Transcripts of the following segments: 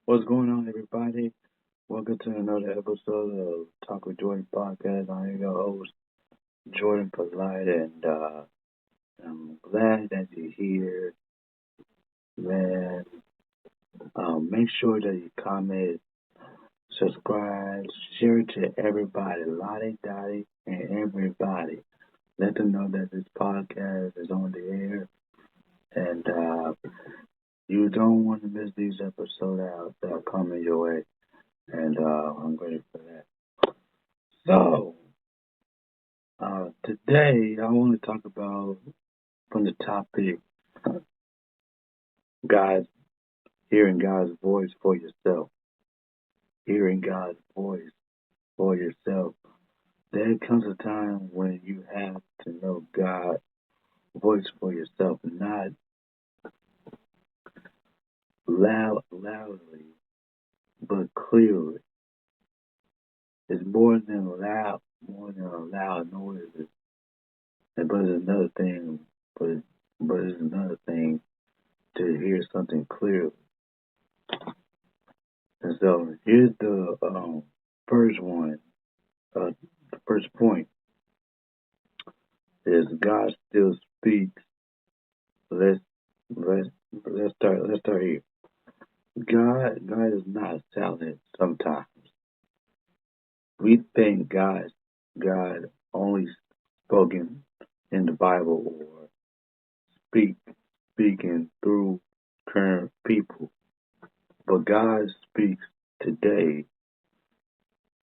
What's going on, everybody? Welcome to another episode of Talk with Jordan podcast. I'm your host, Jordan Polite, and I'm glad that you're here, man. Make sure that you comment, subscribe, share it to everybody, Lottie, Dottie, and everybody. Let them know that this podcast is on the air, and you don't want to miss these episodes out that are coming your way. And I'm ready for that. So, today I want to talk about from the topic God's hearing God's voice for yourself. Hearing God's voice for yourself. There comes a time when you have to know God's voice for yourself, not loudly, but clearly. It's more than a loud noise. But it's another thing, but it's another thing to hear something clearly. And so here's the first one. The first point is God still speaks. Let's let's let's start here. God is not silent sometimes. We think God only spoken in the Bible or speak speaking through current people. But God speaks today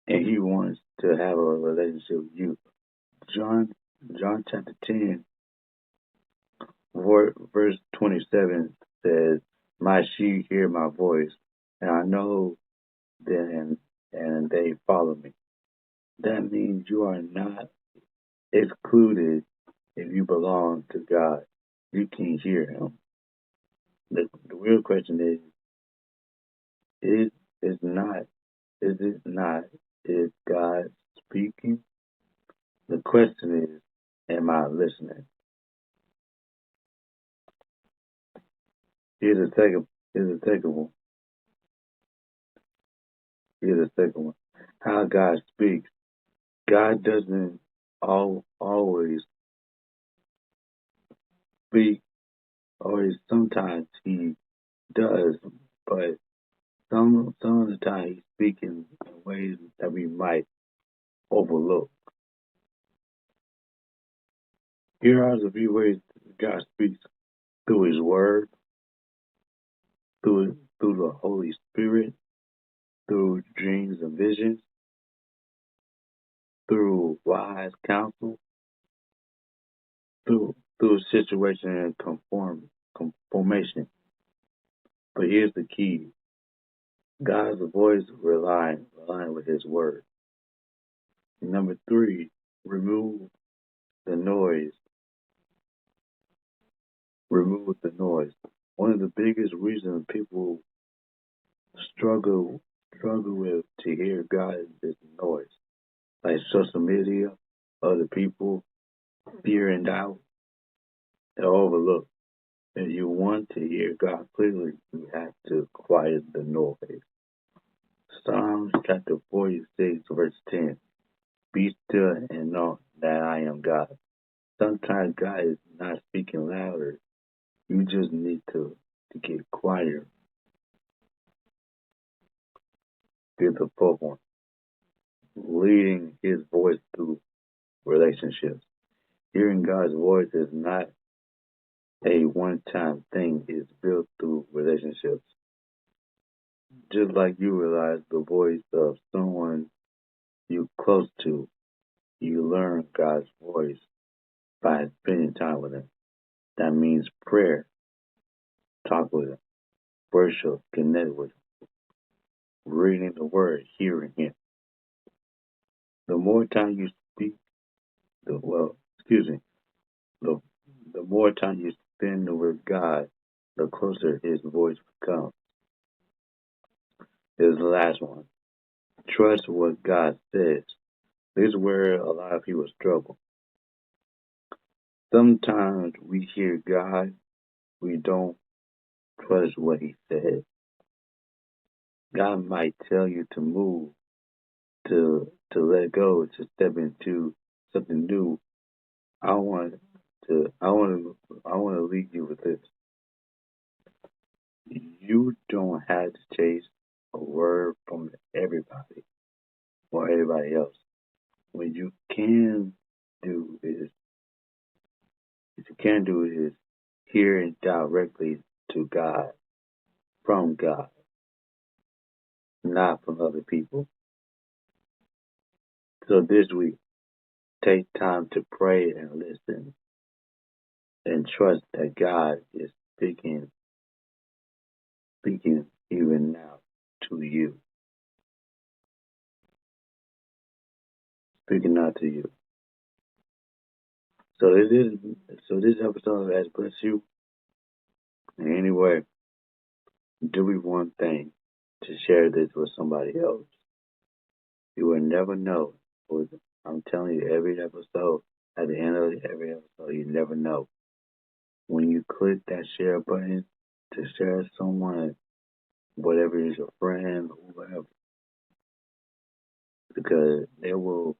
and he wants to have a relationship with you. John John chapter 10 verse 27 says, "My sheep hear my voice, and I know them, and they follow me." That means you are not excluded if you belong to God. You can hear Him. The real question is is not is it not is God speaking? The question is, am I listening? Here's the second. Here's the second one. Here's the second one. How God speaks. God doesn't always speak, or sometimes He does, but some of the time He's speaking in ways that we might overlook. Here are the few ways God speaks: through His Word, through the Holy Spirit, through dreams and visions, through wise counsel, through situation and conformation. But here's the key: God's voice relying with His Word. Number three, remove the noise. Remove the noise. One of the biggest reasons people struggle with to hear God is noise, like social media, other people, fear and doubt, and overlook. If you want to hear God clearly, you have to quiet the noise. Psalms chapter 46, verse 10. Be still and know that I am God. Sometimes God is not speaking louder. You just need to get quieter. Here's the fourth one. Leading His voice through relationships. Hearing God's voice is not a one-time thing. It's built through relationships. Just like you realize the voice of someone you close to, you learn God's voice by spending time with Him. That means prayer, talk with Him, worship, connect with Him, reading the Word, hearing Him. The more time you speak, the the more time you spend with God, the closer His voice becomes. Here's the last one. Trust what God says. This is where a lot of people struggle. Sometimes we hear God, we don't trust what He says. God might tell you to move, to let go, to step into something new. I want I want to leave you with this. You don't have to chase a word from everybody or everybody else. What you can do is what you can do is hear it directly to God, from God, not from other people. So this week, take time to pray and listen and trust that God is speaking even now to you, speaking out to you. So this episode has blessed you in any way. Do we one thing to share this with somebody else? You will never know. I'm telling you, every episode, at the end of every episode, you never know. When you click that share button to share someone, whatever is your friend or whatever, because they will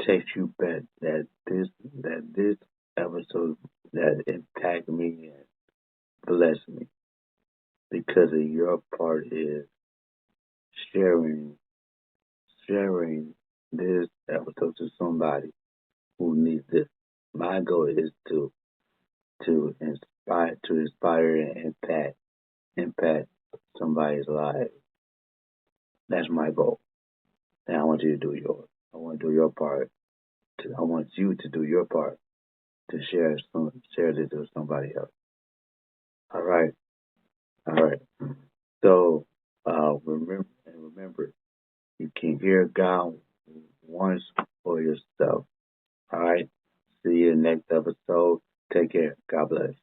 text you back that this episode that impacted me and blessed me because of your part is sharing sharing this episode to somebody who needs this. My goal is to inspire and impact somebody's life. That's my goal. And I want you to do yours. I want to do your part. I want you to do your part to share this with somebody else. All right. All right. So remember, you can hear God once for yourself. All right. See you next episode. Take care. God bless.